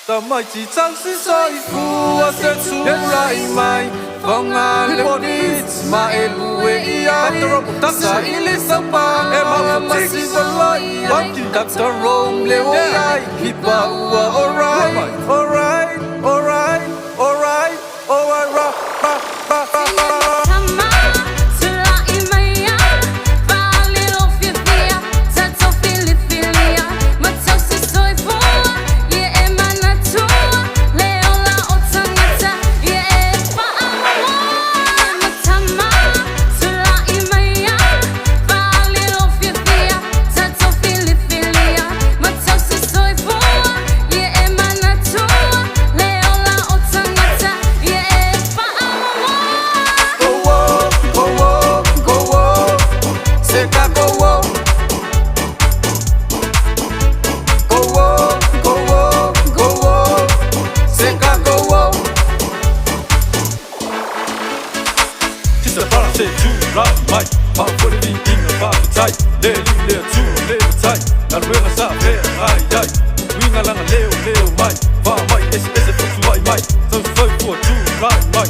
但麦子张是所以苦我写出来卖，放啊的我的马的路为一样，撒一粒上巴，马是什么一样？但当容了我爱，一把我 alright alright alright alright alright Mai, ma fuori di inga fa tai, le tu le tai, la ruega sa fe ai ai, winga langa leo mai, fa mai esse for tu ai mai, so foi for tu right mai.